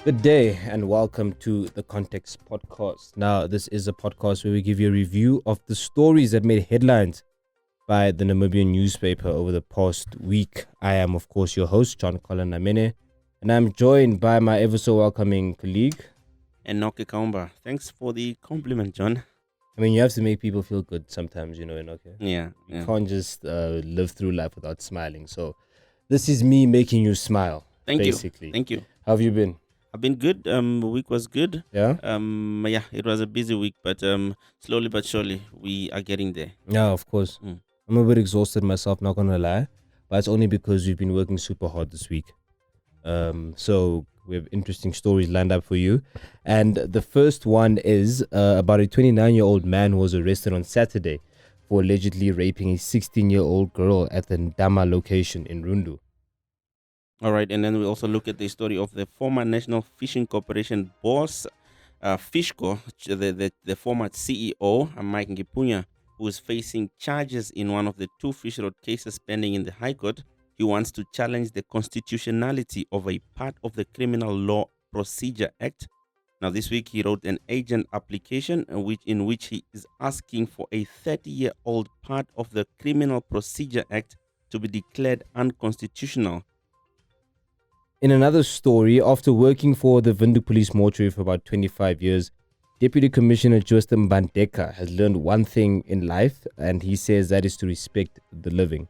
Good day and welcome to the Context Podcast. Now, this is a podcast where we give you a review of the stories that made headlines by the Namibian newspaper over the past week. I am, of course, your host, John-Colin Namene, and I'm joined by my ever so welcoming colleague, Enoke Kaumba. Thanks for the compliment, John. I mean, you have to make people feel good sometimes, Enoke. Yeah. You can't just live through life without smiling. So, this is me making you smile. Thank basically. you. Thank you. How have you been? I've been good. The week was good. Yeah? Yeah, it was a busy week, but slowly but surely we are getting there. Yeah, of course. I'm a bit exhausted myself, not gonna lie, but it's only because we've been working super hard this week. So we have interesting stories lined up for you, and the first one is about a 29-year-old man who was arrested on Saturday for allegedly raping a 16-year-old girl at the Ndama location in Rundu. All right, and then we also look at the story of the former National Fishing Corporation boss, Fishco, the former CEO, Mike Nghipunya, who is facing charges in one of the two fishrot cases pending in the High Court. He wants to challenge the constitutionality of a part of the Criminal Law Procedure Act. Now, this week he wrote an agent application in which he is asking for a 30-year-old part of the Criminal Procedure Act to be declared unconstitutional. In another story, after working for the Rundu police mortuary for about 25 years, Deputy Commissioner Joseph Bandeka has learned one thing in life, and he says that is to respect the living.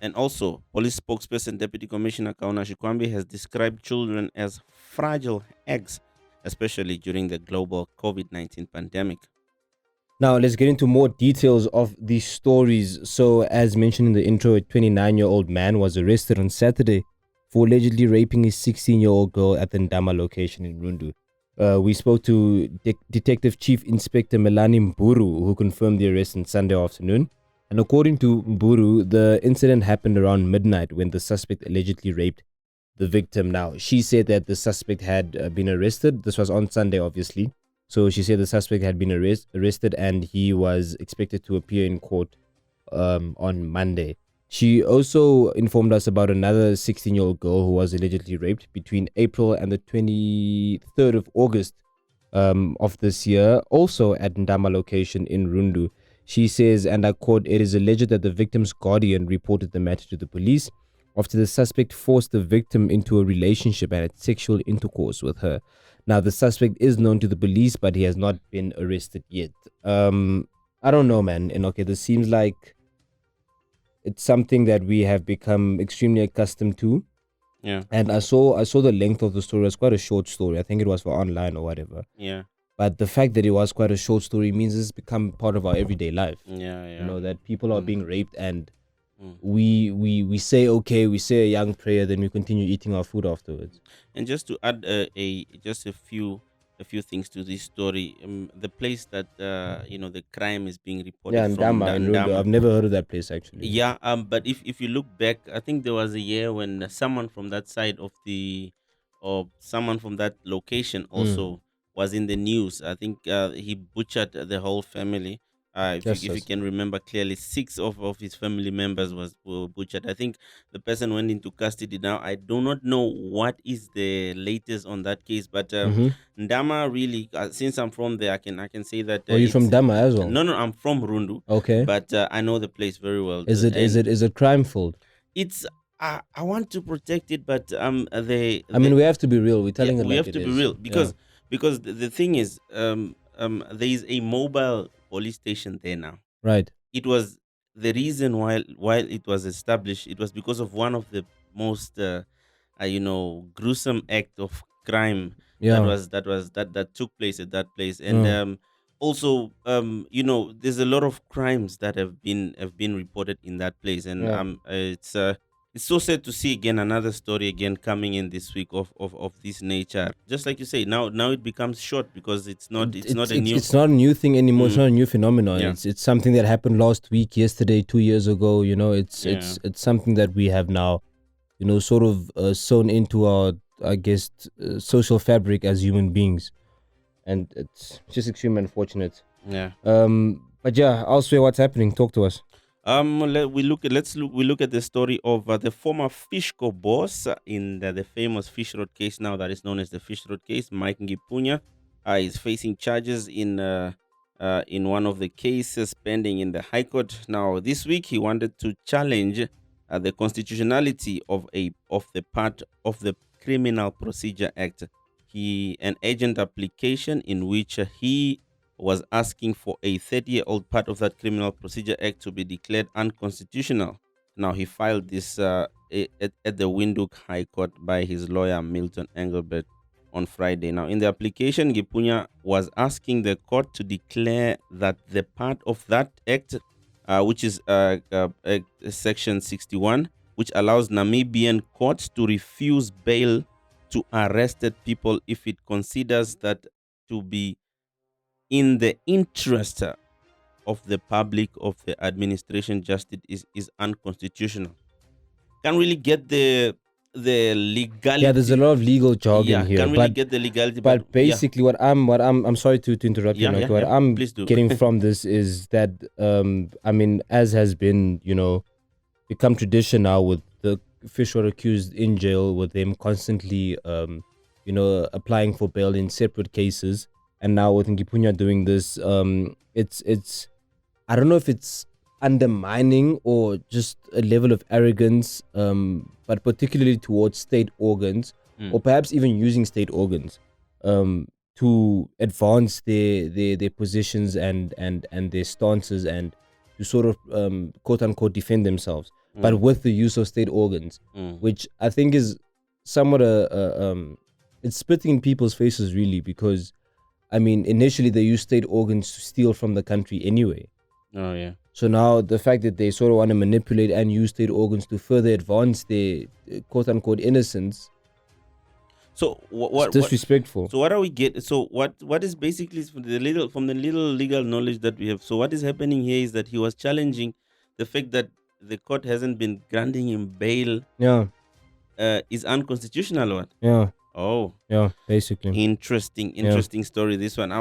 And also, police spokesperson Deputy Commissioner Kaumba has described children as fragile eggs, especially during the global COVID-19 pandemic. Now, let's get into more details of these stories. So, as mentioned in the intro, a 29-year-old man was arrested on Saturday for allegedly raping a 16-year-old girl at the Ndama location in Rundu. We spoke to Detective Chief Inspector Melanie Mburu, who confirmed the arrest on Sunday afternoon. And according to Mburu, the incident happened around midnight when the suspect allegedly raped the victim. Now, she said that the suspect had been arrested. This was on Sunday, obviously. So she said the suspect had been arrested and he was expected to appear in court on Monday. She also informed us about another 16-year-old girl who was allegedly raped between April and the 23rd of August of this year, also at Ndama location in Rundu. She says, and I quote, "It is alleged that the victim's guardian reported the matter to the police after the suspect forced the victim into a relationship and had sexual intercourse with her." Now, the suspect is known to the police, but he has not been arrested yet. I don't know, man. And okay, this seems like it's something that we have become extremely accustomed to. Yeah. And I saw the length of the story. It was quite a short story. I think it was for online or whatever. Yeah. But the fact that it was quite a short story means it's become part of our everyday life. Yeah. You know, that people are being raped and Mm. we say, okay, we say a young prayer, then we continue eating our food afterwards. And just to add just a few things to this story, the place that the crime is being reported Yeah, from, Ndama, in Rundu. I've never heard of that place actually. Yeah, but if you look back, I think there was a year when someone from that side or someone from that location also was in the news. I think he butchered the whole family. If you can remember clearly, 6 of his family members were butchered. I think the person went into custody now. I do not know what is the latest on that case, but Ndama really, since I'm from there, I can say that. Are you from Ndama as well? No, I'm from Rundu. Okay. But I know the place very well. Is it crime filled? It's I want to protect it, but I mean, we have to be real. We're telling it we like have it to be is. real because the thing is there is a mobile police station there now. Right. It was the reason why it was established. It was because of one of the most gruesome act of crime that took place at that place. And also there's a lot of crimes that have been reported in that place. And it's so sad to see again another story again coming in this week of this nature. Just like you say, now it becomes short because it's not a new thing anymore. It's not a new phenomenon. Yeah. It's something that happened last week, yesterday, 2 years ago. It's something that we have now, sort of sewn into our, I guess, social fabric as human beings, and it's just extremely unfortunate. Yeah. But yeah, elsewhere, what's happening? Talk to us. We look at the story of the former Fishco boss in the famous fishrot case now that is known as the fishrot case. Mike Nghipunya is facing charges in one of the cases pending in the High Court. Now, this week he wanted to challenge the constitutionality of the part of the Criminal Procedure Act. An agent application in which he was asking for a 30-year-old part of that Criminal Procedure Act to be declared unconstitutional. Now, he filed this at the Windhoek High Court by his lawyer, Milton Engelbert, on Friday. Now, in the application, Nghipunya was asking the court to declare that the part of that act, which is Section 61, which allows Namibian courts to refuse bail to arrested people if it considers that to be in the interest of the public, of the administration, justice is unconstitutional. Can't really get the legality. Yeah, there's a lot of legal jargon here. Can't really get the legality. But basically, what I'm sorry to interrupt you. What I'm getting from this is that I mean, as has been become tradition now with the fishrot accused in jail, with them constantly applying for bail in separate cases. And now with Nghipunya doing this, it's I don't know if it's undermining or just a level of arrogance, but particularly towards state organs, or perhaps even using state organs to advance their positions and their stances, and to sort of quote unquote defend themselves, but with the use of state organs, which I think is somewhat it's spitting in people's faces, really, because I mean, initially they used state organs to steal from the country anyway. Oh, yeah. So now the fact that they sort of want to manipulate and use state organs to further advance their quote-unquote innocence. So it's disrespectful. So what are we get? So what is basically from the little legal knowledge that we have? So what is happening here is that he was challenging the fact that the court hasn't been granting him bail. Yeah. Is unconstitutional. What? Yeah. Oh, yeah, basically. Interesting story. This one,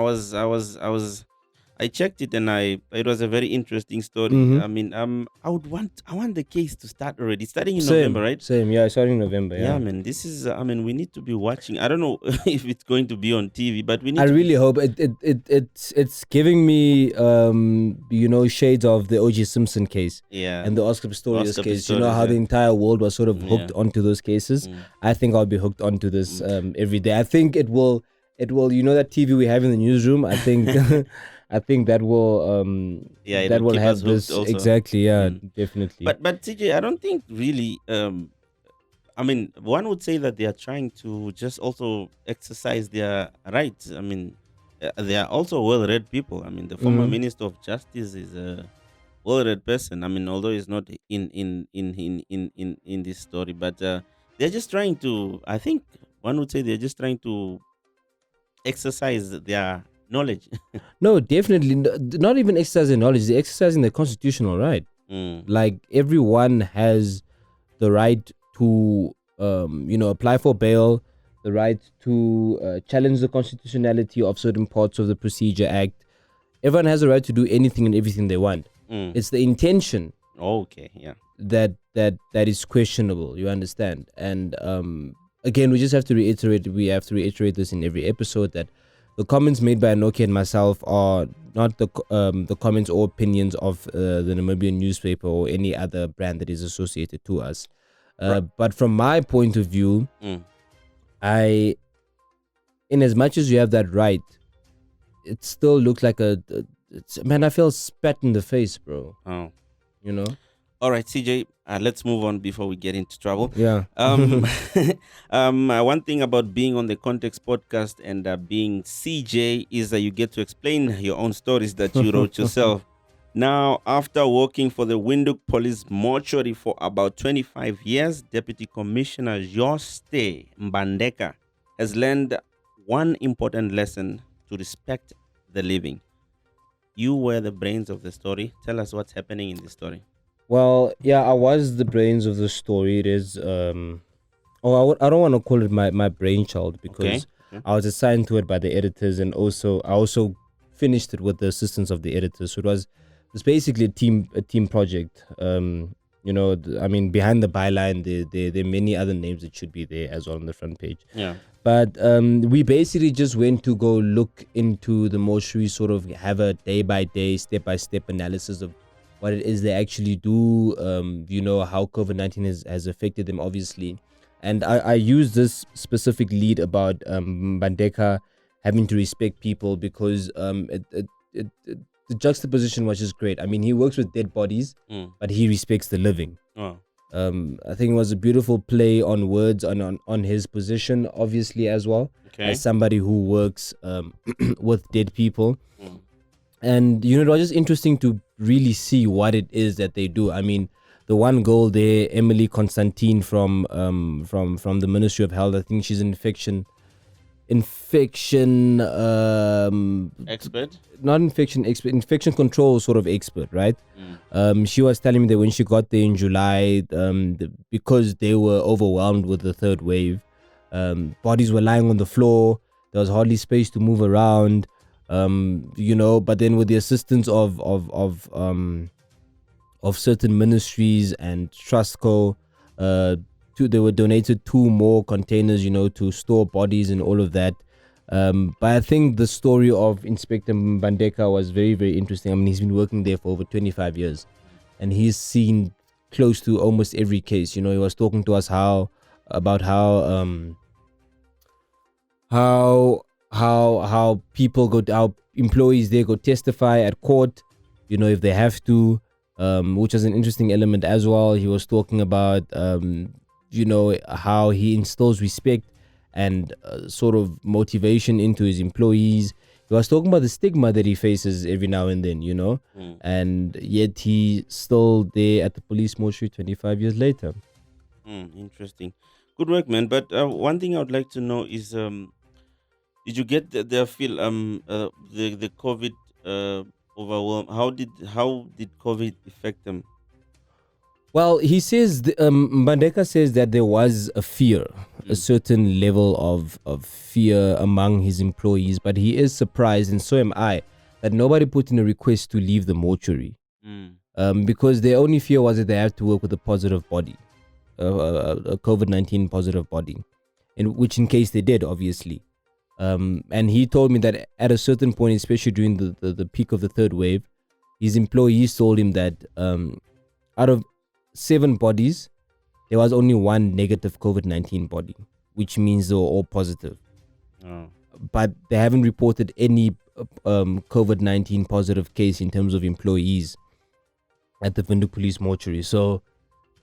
I checked it, and it was a very interesting story. I mean, I want the case to start already, starting in November, right? Starting in November. Yeah, man. This is, we need to be watching. I don't know if it's going to be on TV, but we need. I really hope it's giving me shades of the O.J. Simpson case, and the Oscar Pistorius case. You know how the entire world was sort of hooked onto those cases. I think I'll be hooked onto this every day. I think it will. That TV we have in the newsroom. I think. I think that will that will have this also. Exactly, definitely. But CJ, I don't think really. I mean, one would say that they are trying to just also exercise their rights. I mean, they are also well-read people. I mean, the former Minister of Justice is a well-read person. I mean, although he's not in this story, but they're just trying to. I think one would say they're just trying to exercise their knowledge. No, definitely not even exercising knowledge. They're exercising their constitutional right. Like, everyone has the right to apply for bail, the right to challenge the constitutionality of certain parts of the Procedure Act. Everyone has the right to do anything and everything they want. It's the intention that is questionable, you understand. And again, we have to reiterate this in every episode, that the comments made by Enoke and myself are not the comments or opinions of the Namibian newspaper or any other brand that is associated to us. But from my point of view, in as much as you have that right, it still looks like I feel spat in the face, bro. Oh. All right, CJ, let's move on before we get into trouble. Yeah. One thing about being on the Context podcast and being CJ is that you get to explain your own stories that you wrote yourself. Now, after working for the Windhoek Police Mortuary for about 25 years, Deputy Commissioner Joste Mbandeka has learned one important lesson: to respect the living. You were the brains of the story. Tell us what's happening in this story. Well, yeah, I was the brains of the story. It is, I don't want to call it my brainchild, because I was assigned to it by the editors, and I also finished it with the assistance of the editors. So it was It's basically a team project. I mean, behind the byline, there are many other names that should be there as well on the front page. Yeah. But we basically just went to go look into the mortuary, sort of have a day by day, step by step analysis of what it is they actually do. How COVID-19 has affected them, obviously. And I use this specific lead about Bandeka having to respect people because the juxtaposition was just great. I mean, he works with dead bodies, but he respects the living. Oh. I think it was a beautiful play on words on his position, obviously, as well, Okay. as somebody who works with dead people. Mm. And it was just interesting to really see what it is that they do. I mean, the one girl there, Emily Constantine from the Ministry of Health, I think she's an infection Expert. not infection expert, infection control sort of expert, right? She was telling me that when she got there in July, because they were overwhelmed with the third wave, bodies were lying on the floor. There was hardly space to move around. But then with the assistance of certain ministries and Trustco, they were donated 2 more containers, to store bodies and all of that. But I think the story of Inspector Mbandeka was very, very interesting. I mean, he's been working there for over 25 years, and he's seen close to almost every case. He was talking to us about how people how employees there go testify at court, if they have to, which is an interesting element as well. He was talking about how he instills respect and sort of motivation into his employees. He was talking about the stigma that he faces every now and then, and yet he's still there at the police mortuary 25 years later. Interesting. Good work, man. But one thing I would like to know is, did you get the feel the COVID overwhelm? How did COVID affect them? Well, he says, Mbandeka says that there was a fear, a certain level of fear among his employees, but he is surprised, and so am I, that nobody put in a request to leave the mortuary. Because their only fear was that they have to work with a positive body, a COVID-19 positive body, which in case they did, obviously. And he told me that at a certain point, especially during the peak of the third wave, his employees told him that out of 7 bodies, there was only 1 negative COVID-19 body, which means they were all positive. But they haven't reported any COVID-19 positive case in terms of employees at the Rundu Police Mortuary. So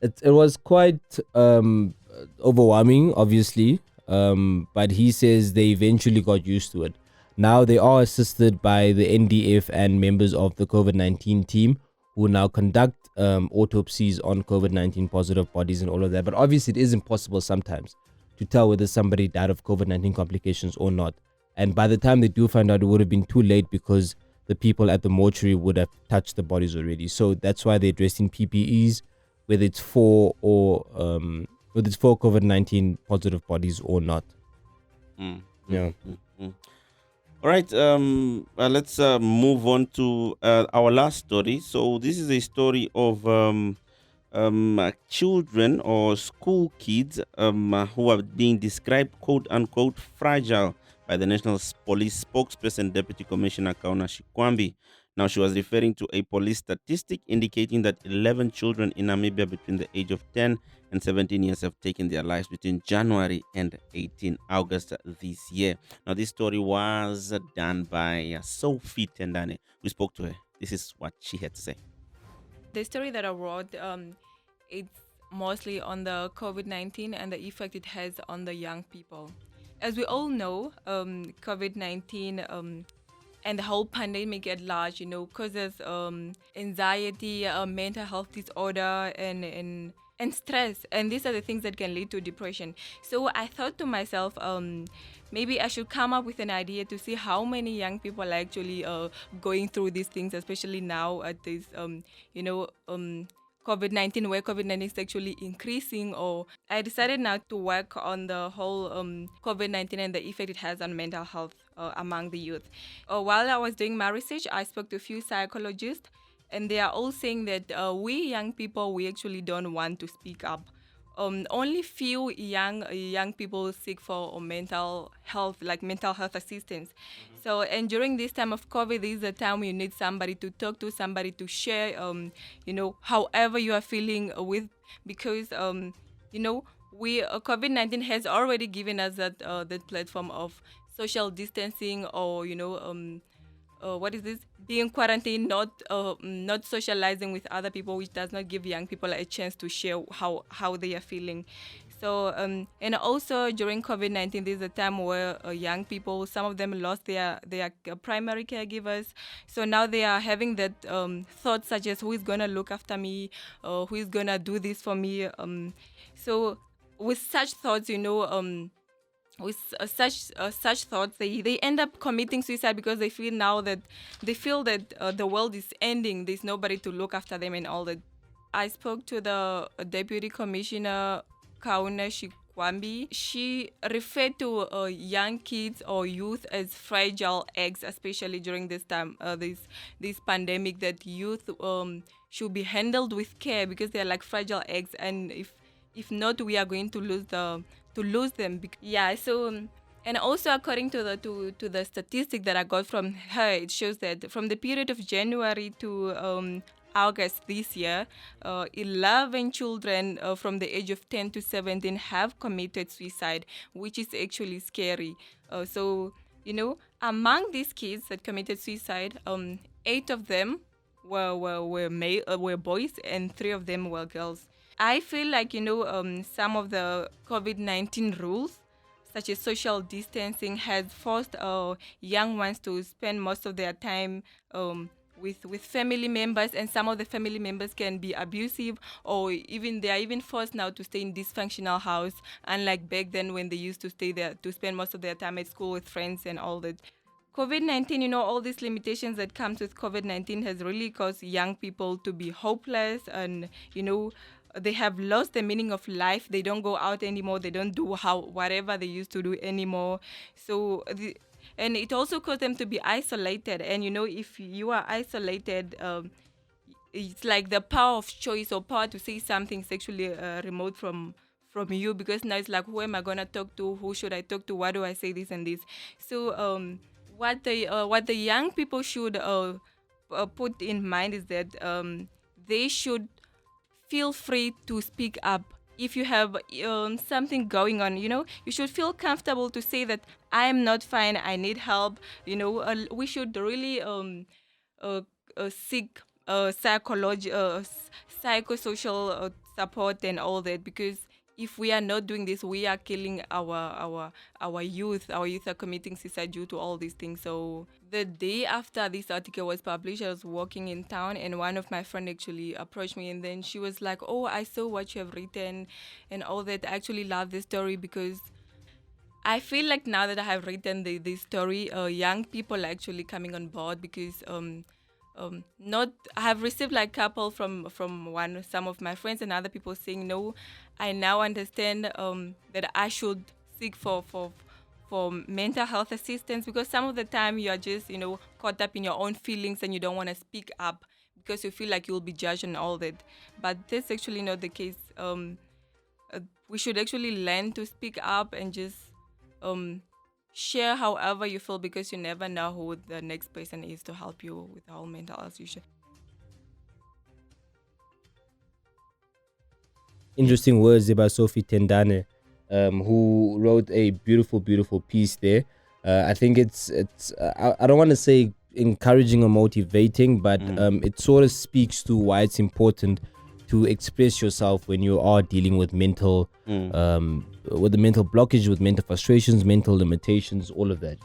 it was quite overwhelming, obviously. But he says they eventually got used to it. Now they are assisted by the NDF and members of the COVID-19 team, who now conduct autopsies on COVID-19 positive bodies and all of that. But obviously it is impossible sometimes to tell whether somebody died of COVID-19 complications or not. And by the time they do find out, it would have been too late because the people at the mortuary would have touched the bodies already. So that's why they're dressed in PPEs, whether it's for COVID-19 positive bodies or not. Yeah. All right. Let's move on to our last story. So this is a story of children or school kids who are being described, quote unquote, fragile by the National Police spokesperson, Deputy Commissioner Kauna Shikwambi. Now, she was referring to a police statistic indicating that 11 children in Namibia between the age of 10 and 17 years have taken their lives between January and 18 August this year. Now, this story was done by Sophie Tendane. We spoke to her. This is what she had to say. The story that I wrote, it's mostly on the COVID-19 and the effect it has on the young people. As we all know, COVID-19 and the whole pandemic at large, causes anxiety, mental health disorder, and stress. And these are the things that can lead to depression. So I thought to myself, maybe I should come up with an idea to see how many young people are actually going through these things, especially now at this, COVID-19, where COVID-19 is actually increasing. Or I decided now to work on the whole COVID-19 and the effect it has on mental health among the youth. While I was doing my research, I spoke to a few psychologists, and they are all saying that we young people, we actually don't want to speak up. Only few young people seek for mental health, like mental health assistance. So, and during this time of COVID, this is a time you need somebody to talk to, somebody to share, however you are feeling with, because we COVID-19 has already given us that platform of social distancing, or what is this, being quarantined, not socializing with other people, which does not give young people a chance to share how they are feeling. So and also during COVID-19, there's a time where young people, some of them lost their primary caregivers, so now they are having that thoughts such as, who is gonna look after me, who is gonna do this for me. So with such thoughts, with such thoughts, they end up committing suicide, because they feel that the world is ending, there's nobody to look after them and all that. I spoke to the deputy commissioner, Kauna Shikwambi. She referred to young kids or youth as fragile eggs, especially during this time, this pandemic, that youth should be handled with care, because they're like fragile eggs, and if not, we are going to lose them. Yeah. So, and also according to the statistic that I got from her, it shows that from the period of January to August this year, 11 children from the age of 10 to 17 have committed suicide, which is actually scary. So, among these kids that committed suicide, 8 of them were boys, and 3 of them were girls. I feel like, some of the COVID-19 rules, such as social distancing, has forced young ones to spend most of their time with family members, and some of the family members can be abusive, or they are even forced now to stay in dysfunctional house, unlike back then when they used to stay there to spend most of their time at school with friends and all that. COVID-19, all these limitations that comes with COVID-19 has really caused young people to be hopeless, and they have lost the meaning of life. They don't go out anymore. They don't do whatever they used to do anymore. So, and it also caused them to be isolated. And if you are isolated, it's like the power of choice or power to say something is actually remote from you, because now it's like, who am I gonna talk to? Who should I talk to? Why do I say this and this? So, what the young people should put in mind is that they should feel free to speak up. If you have something going on, you should feel comfortable to say that I am not fine, I need help. We should really seek psychosocial support and all that, because if we are not doing this, we are killing our youth. Our youth are committing suicide due to all these things. So the day after this article was published, I was walking in town, and one of my friends actually approached me, and then she was like, "Oh, I saw what you have written and all that. I actually love this story, because I feel like now that I have written this story, young people are actually coming on board, because I have received like couple from some of my friends and other people saying, no, I now understand that I should seek for mental health assistance, because some of the time you are just caught up in your own feelings and you don't want to speak up because you feel like you'll be judged and all that. But that's actually not the case. We should actually learn to speak up and just share however you feel, because you never know who the next person is to help you with the whole mental health issue. Interesting words by Sophie Tendane, who wrote a beautiful piece there. I think it's I don't want to say encouraging or motivating, but it sort of speaks to why it's important to express yourself when you are dealing with mental with the mental blockage, with mental frustrations, mental limitations, all of that.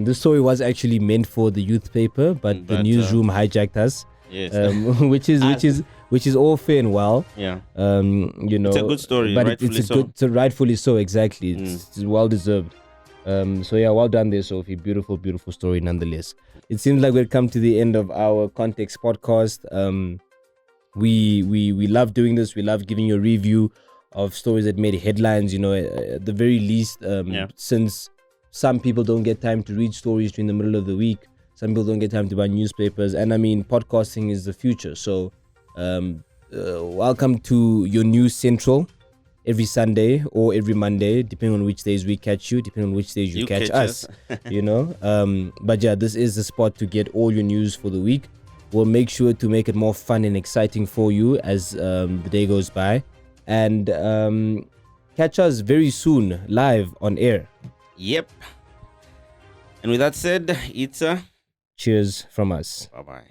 This story was actually meant for the youth paper, but the newsroom hijacked us. Yes. which is all fair and well. Yeah. It's a good story, but rightfully so. Rightfully so, exactly. It's well deserved. So yeah, well done there, Sophie. Beautiful story nonetheless. It seems like we've come to the end of our Context podcast. We love doing this. We love giving you a review of stories that made headlines, at the very least, since some people don't get time to read stories during the middle of the week. Some people don't get time to buy newspapers. And I mean, podcasting is the future. So welcome to your news central every Sunday or every Monday, depending on which days we catch you, depending on which days you catch us. You know, but yeah, this is the spot to get all your news for the week. We'll make sure to make it more fun and exciting for you as the day goes by. And catch us very soon live on air. Yep. And with that said, it's a cheers from us. bye-bye.